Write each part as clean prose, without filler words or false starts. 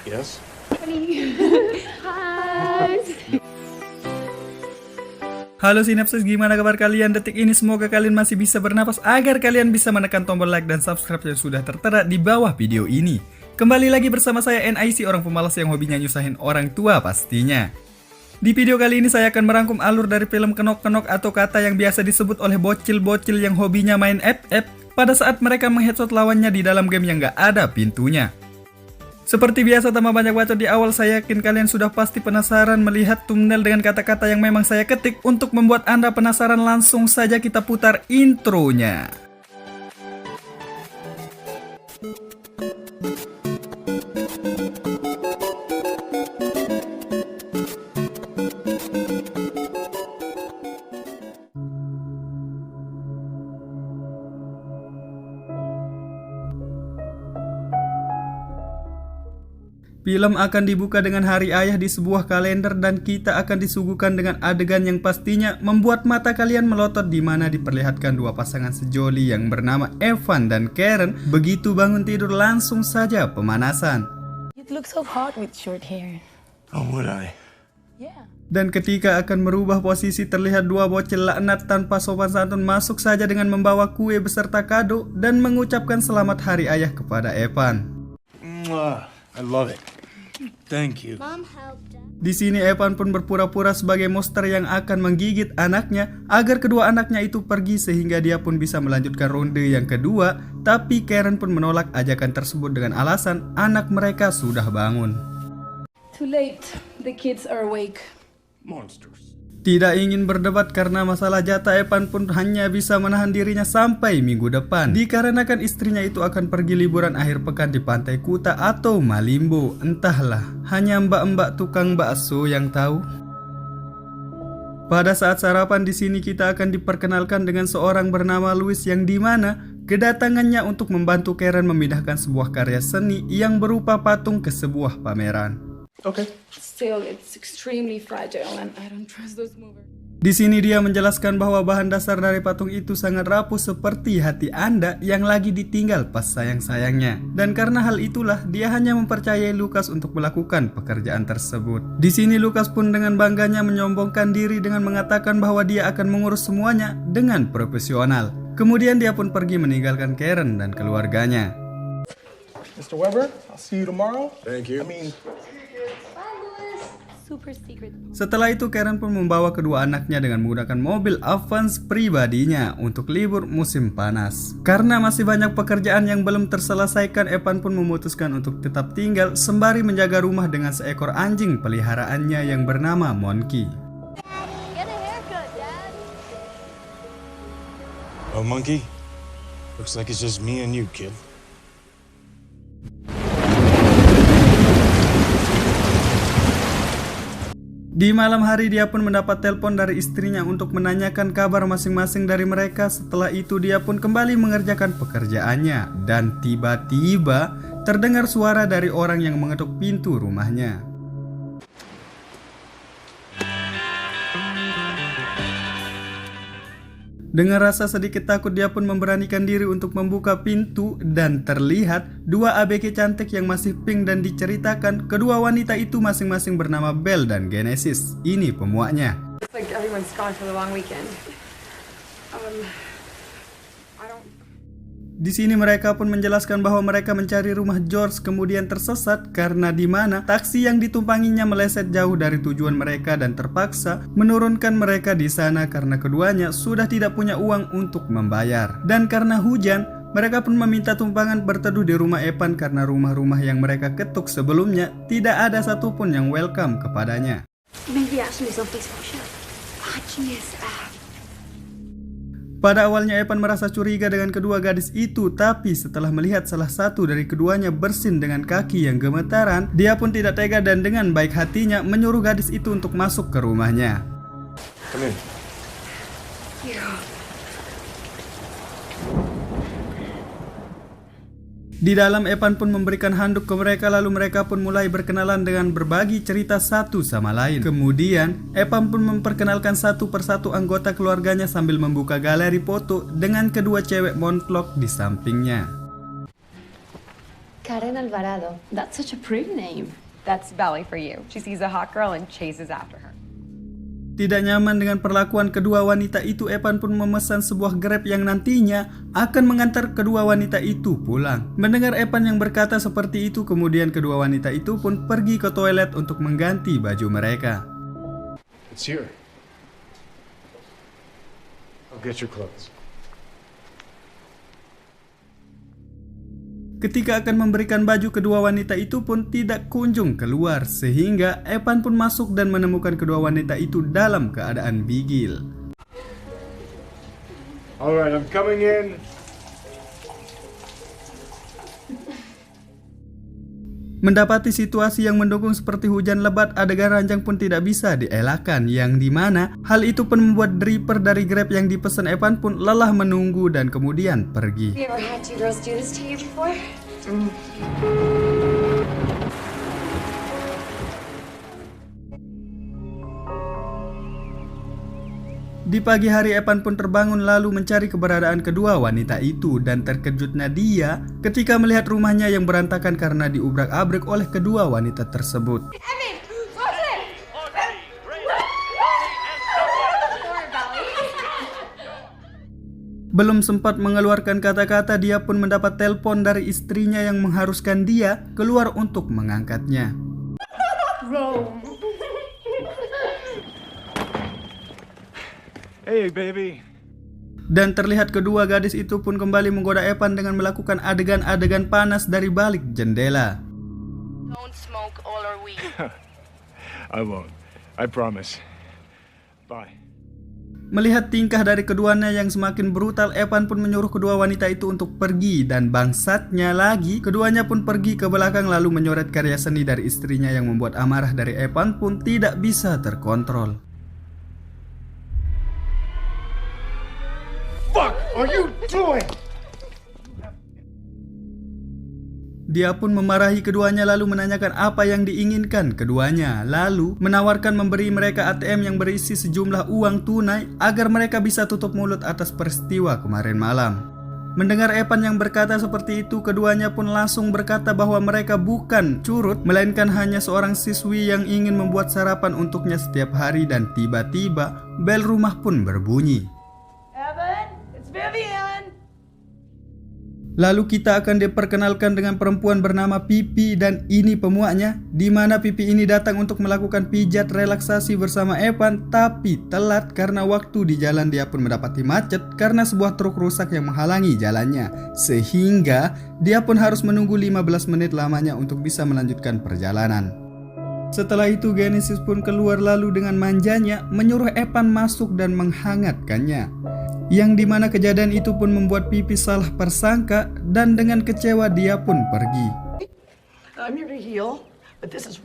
Yes? Hai. Halo Sinapsis, gimana kabar kalian detik ini? Semoga kalian masih bisa bernapas agar kalian bisa menekan tombol like dan subscribe yang sudah tertera di bawah video ini. Kembali lagi bersama saya NIC, orang pemalas yang hobinya nyusahin orang tua pastinya. Di video kali ini saya akan merangkum alur dari film kenok-kenok atau kata yang biasa disebut oleh bocil-bocil yang hobinya main FF pada saat mereka mengheadshot lawannya di dalam game yang gak ada pintunya. Seperti biasa tanpa banyak bacot di awal, saya yakin kalian sudah pasti penasaran melihat thumbnail dengan kata-kata yang memang saya ketik. Untuk membuat Anda penasaran, langsung saja kita putar intronya. Film akan dibuka dengan hari ayah di sebuah kalender dan kita akan disuguhkan dengan adegan yang pastinya membuat mata kalian melotot, di mana diperlihatkan dua pasangan sejoli yang bernama Evan dan Karen begitu bangun tidur langsung saja pemanasan. You'd look so hot with short hair. Oh, would I? Yeah. Dan ketika akan merubah posisi, terlihat dua bocil laknat tanpa sopan santun masuk saja dengan membawa kue beserta kado dan mengucapkan selamat hari ayah kepada Evan. Mwah, I love it. Thank you. Mom helped us. Di sini Evan pun berpura-pura sebagai monster yang akan menggigit anaknya agar kedua anaknya itu pergi sehingga dia pun bisa melanjutkan ronde yang kedua. Tapi Karen pun menolak ajakan tersebut dengan alasan anak mereka sudah bangun. Too late. The kids are awake. Monsters. Tidak ingin berdebat karena masalah jatah, Evan pun hanya bisa menahan dirinya sampai minggu depan. Dikarenakan istrinya itu akan pergi liburan akhir pekan di Pantai Kuta atau Malimbo. Entahlah, hanya mbak-mbak tukang bakso yang tahu. Pada saat sarapan di sini kita akan diperkenalkan dengan seorang bernama Louis yang dimana kedatangannya untuk membantu Karen memindahkan sebuah karya seni yang berupa patung ke sebuah pameran. Okay. Still, it's extremely fragile and I don't trust those movers. Di sini dia menjelaskan bahwa bahan dasar dari patung itu sangat rapuh seperti hati Anda yang lagi ditinggal pas sayang-sayangnya. Dan karena hal itulah dia hanya mempercayai Lucas untuk melakukan pekerjaan tersebut. Di sini Lucas pun dengan bangganya menyombongkan diri dengan mengatakan bahwa dia akan mengurus semuanya dengan profesional. Kemudian dia pun pergi meninggalkan Karen dan keluarganya. Mr. Weber, I'll see you tomorrow. Thank you. Super secret. Setelah itu Karen pun membawa kedua anaknya dengan menggunakan mobil Avance pribadinya untuk libur musim panas. Karena masih banyak pekerjaan yang belum terselesaikan, Evan pun memutuskan untuk tetap tinggal sembari menjaga rumah dengan seekor anjing peliharaannya yang bernama Monkey. Get a haircut, Dad. Oh, Monkey. Looks like it's just me and you, kid. Di malam hari dia pun mendapat telepon dari istrinya untuk menanyakan kabar masing-masing dari mereka. Setelah itu dia pun kembali mengerjakan pekerjaannya. Dan tiba-tiba terdengar suara dari orang yang mengetuk pintu rumahnya. Dengan rasa sedikit takut dia pun memberanikan diri untuk membuka pintu dan terlihat dua ABG cantik yang masih pink dan diceritakan kedua wanita itu masing-masing bernama Belle dan Genesis. Ini pemuaknya. It's like everyone's gone for the long weekend. I don't. Di sini mereka pun menjelaskan bahwa mereka mencari rumah George kemudian tersesat karena di mana taksi yang ditumpanginya meleset jauh dari tujuan mereka dan terpaksa menurunkan mereka di sana karena keduanya sudah tidak punya uang untuk membayar. Dan karena hujan, mereka pun meminta tumpangan berteduh di rumah Evan karena rumah-rumah yang mereka ketuk sebelumnya tidak ada satupun yang welcome kepadanya. Maybe ask me something special. Genius. Pada awalnya Evan merasa curiga dengan kedua gadis itu, tapi setelah melihat salah satu dari keduanya bersin dengan kaki yang gemetaran, dia pun tidak tega dan dengan baik hatinya menyuruh gadis itu untuk masuk ke rumahnya. Come in. Di dalam Evan pun memberikan handuk ke mereka, lalu mereka pun mulai berkenalan dengan berbagi cerita satu sama lain. Kemudian Evan pun memperkenalkan satu persatu anggota keluarganya sambil membuka galeri foto dengan kedua cewek montlok di sampingnya. Karen Alvarado. That's such a pretty name. That's Belly for you. She sees a hot girl and chases after her. Tidak nyaman dengan perlakuan kedua wanita itu, Evan pun memesan sebuah Grab yang nantinya akan mengantar kedua wanita itu pulang. Mendengar Evan yang berkata seperti itu, kemudian kedua wanita itu pun pergi ke toilet untuk mengganti baju mereka. It's here. I'll get your clothes. Ketika akan memberikan baju, kedua wanita itu pun tidak kunjung keluar, sehingga Evan pun masuk dan menemukan kedua wanita itu dalam keadaan bigil. Alright, I'm coming in. Mendapati situasi yang mendukung seperti hujan lebat, adegan ranjang pun tidak bisa dielakkan, yang dimana hal itu pun membuat driver dari Grab yang dipesan Evan pun lelah menunggu dan kemudian pergi. You ever had two girls do this to you before? Di pagi hari, Evan pun terbangun lalu mencari keberadaan kedua wanita itu, dan terkejutnya dia ketika melihat rumahnya yang berantakan karena diubrak-abrik oleh kedua wanita tersebut. Belum sempat mengeluarkan kata-kata, dia pun mendapat telepon dari istrinya yang mengharuskan dia keluar untuk mengangkatnya. Hey, baby. Dan terlihat kedua gadis itu pun kembali menggoda Evan dengan melakukan adegan-adegan panas dari balik jendela. Don't smoke all our weed. I won't. I promise. Bye. Melihat tingkah dari keduanya yang semakin brutal, Evan pun menyuruh kedua wanita itu untuk pergi, dan bangsatnya lagi, keduanya pun pergi ke belakang lalu menyoret karya seni dari istrinya yang membuat amarah dari Evan pun tidak bisa terkontrol. Fuck are you doing? Dia pun memarahi keduanya lalu menanyakan apa yang diinginkan keduanya, lalu menawarkan memberi mereka ATM yang berisi sejumlah uang tunai agar mereka bisa tutup mulut atas peristiwa kemarin malam. Mendengar Evan yang berkata seperti itu, keduanya pun langsung berkata bahwa mereka bukan curut, melainkan hanya seorang siswi yang ingin membuat sarapan untuknya setiap hari, dan tiba-tiba bel rumah pun berbunyi. Lalu kita akan diperkenalkan dengan perempuan bernama Pipi, dan ini pemuaknya, di mana Pipi ini datang untuk melakukan pijat relaksasi bersama Evan, tapi telat karena waktu di jalan dia pun mendapati macet karena sebuah truk rusak yang menghalangi jalannya, sehingga dia pun harus menunggu 15 menit lamanya untuk bisa melanjutkan perjalanan. Setelah itu Genesis pun keluar lalu dengan manjanya menyuruh Evan masuk dan menghangatkannya, yang dimana kejadian itu pun membuat Pipi salah persangka, dan dengan kecewa dia pun pergi. I'm here to heal, but this is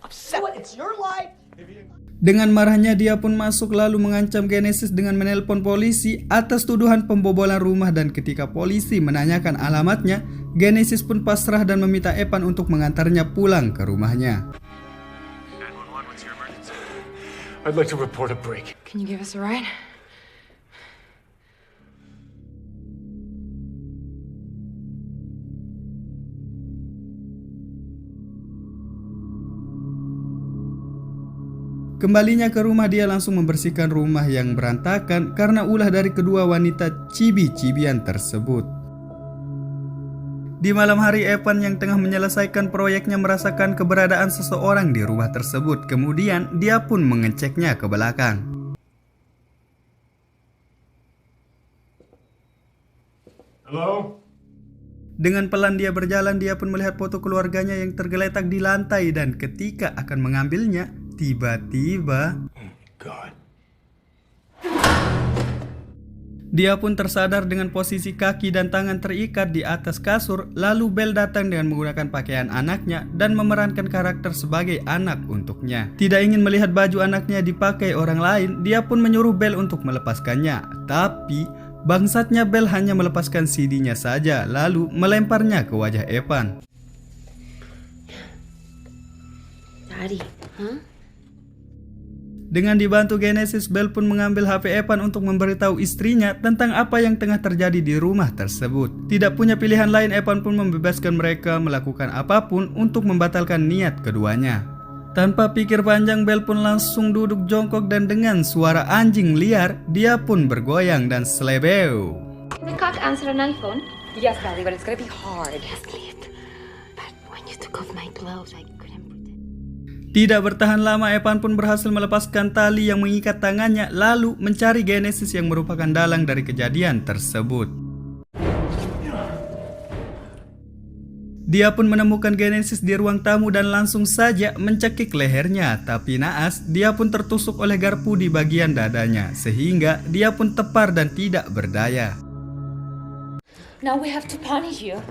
upset. It's your life. Dengan marahnya dia pun masuk lalu mengancam Genesis dengan menelpon polisi atas tuduhan pembobolan rumah, dan ketika polisi menanyakan alamatnya, Genesis pun pasrah dan meminta Evan untuk mengantarnya pulang ke rumahnya. I'd like to report a break. Can you give us a ride? Kembalinya ke rumah, dia langsung membersihkan rumah yang berantakan karena ulah dari kedua wanita cibi-cibian tersebut. Di malam hari, Evan yang tengah menyelesaikan proyeknya merasakan keberadaan seseorang di rumah tersebut. Kemudian dia pun mengeceknya ke belakang. Hello? Dengan pelan dia berjalan, dia pun melihat foto keluarganya yang tergeletak di lantai, dan ketika akan mengambilnya, tiba-tiba God. dia pun tersadar dengan posisi kaki dan tangan terikat di atas kasur. Lalu Bel datang dengan menggunakan pakaian anaknya dan memerankan karakter sebagai anak untuknya. Tidak ingin melihat baju anaknya dipakai orang lain, dia pun menyuruh Bel untuk melepaskannya. Tapi bangsatnya Bel hanya melepaskan CD-nya saja lalu melemparnya ke wajah Evan. Daddy, huh? Dengan dibantu Genesis, Belle pun mengambil HP Evan untuk memberitahu istrinya tentang apa yang tengah terjadi di rumah tersebut. Tidak punya pilihan lain, Evan pun membebaskan mereka melakukan apapun untuk membatalkan niat keduanya. Tanpa pikir panjang, Belle pun langsung duduk jongkok dan dengan suara anjing liar, dia pun bergoyang dan selebeu. The cock answer an iPhone. Yes, Daddy, but it's gonna be hard. Yes, Clint. But when you took off my gloves, I couldn't pretend. Tidak bertahan lama, Evan pun berhasil melepaskan tali yang mengikat tangannya lalu mencari Genesis yang merupakan dalang dari kejadian tersebut. Dia pun menemukan Genesis di ruang tamu dan langsung saja mencekik lehernya, tapi naas dia pun tertusuk oleh garpu di bagian dadanya sehingga dia pun tepar dan tidak berdaya. Now we have to punish you.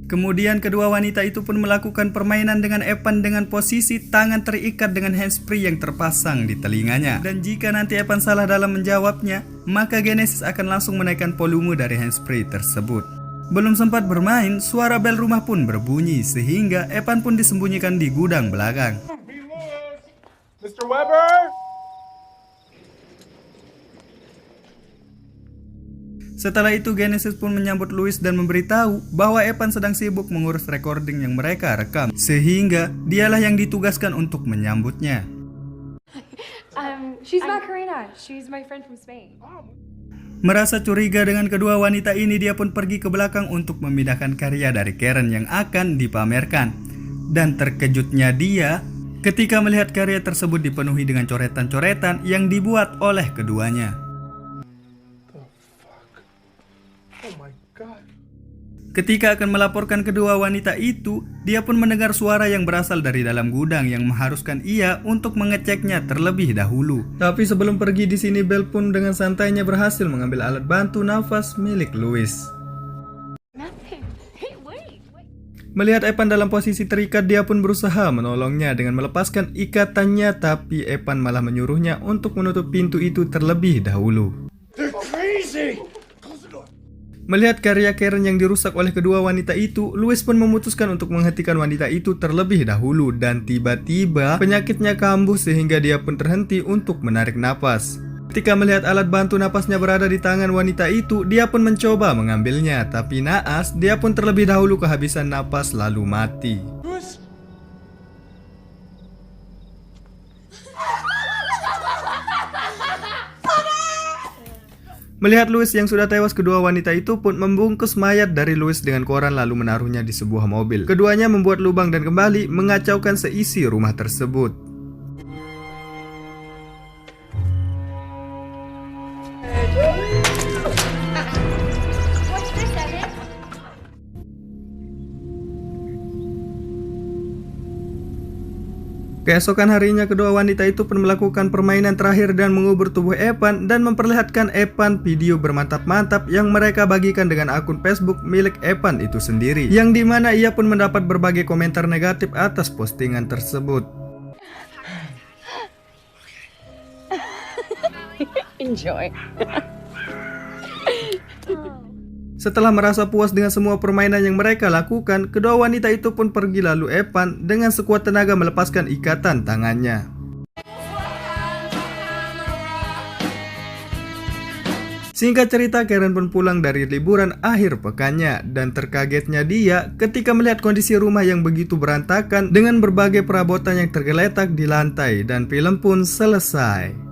Kemudian kedua wanita itu pun melakukan permainan dengan Evan dengan posisi tangan terikat dengan handsfree yang terpasang di telinganya. Dan jika nanti Evan salah dalam menjawabnya, maka Genesis akan langsung menaikkan volume dari handsfree tersebut. Belum sempat bermain, suara bel rumah pun berbunyi sehingga Evan pun disembunyikan di gudang belakang. Mr. Weber? Setelah itu Genesis pun menyambut Louis dan memberitahu bahwa Evan sedang sibuk mengurus recording yang mereka rekam, sehingga dialah yang ditugaskan untuk menyambutnya. She's Macarena. She's my friend from Spain. Merasa curiga dengan kedua wanita ini, dia pun pergi ke belakang untuk memindahkan karya dari Karen yang akan dipamerkan. Dan terkejutnya dia ketika melihat karya tersebut dipenuhi dengan coretan-coretan yang dibuat oleh keduanya. Ketika akan melaporkan kedua wanita itu, dia pun mendengar suara yang berasal dari dalam gudang yang mengharuskan ia untuk mengeceknya terlebih dahulu. Tapi sebelum pergi di sini, Belle pun dengan santainya berhasil mengambil alat bantu nafas milik Louis. Melihat Evan dalam posisi terikat, dia pun berusaha menolongnya dengan melepaskan ikatannya, tapi Evan malah menyuruhnya untuk menutup pintu itu terlebih dahulu. Melihat karya Karen yang dirusak oleh kedua wanita itu, Louis pun memutuskan untuk menghentikan wanita itu terlebih dahulu dan tiba-tiba penyakitnya kambuh sehingga dia pun terhenti untuk menarik napas. Ketika melihat alat bantu napasnya berada di tangan wanita itu, dia pun mencoba mengambilnya, tapi naas dia pun terlebih dahulu kehabisan napas lalu mati. Melihat Louis yang sudah tewas, kedua wanita itu pun membungkus mayat dari Louis dengan koran lalu menaruhnya di sebuah mobil. Keduanya membuat lubang dan kembali mengacaukan seisi rumah tersebut. Keesokan harinya kedua wanita itu pun melakukan permainan terakhir dan mengubur tubuh Evan dan memperlihatkan Evan video bermantap-mantap yang mereka bagikan dengan akun Facebook milik Evan itu sendiri, yang dimana ia pun mendapat berbagai komentar negatif atas postingan tersebut. Enjoy. Setelah merasa puas dengan semua permainan yang mereka lakukan, kedua wanita itu pun pergi lalu Evan dengan sekuat tenaga melepaskan ikatan tangannya. Singkat cerita, Karen pun pulang dari liburan akhir pekannya dan terkagetnya dia ketika melihat kondisi rumah yang begitu berantakan dengan berbagai perabotan yang tergeletak di lantai dan film pun selesai.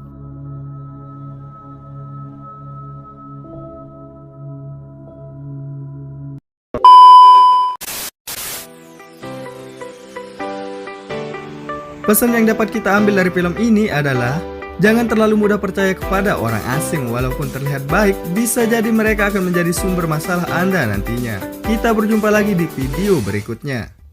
Pesan yang dapat kita ambil dari film ini adalah jangan terlalu mudah percaya kepada orang asing. Walaupun terlihat baik, bisa jadi mereka akan menjadi sumber masalah Anda nantinya. Kita berjumpa lagi di video berikutnya.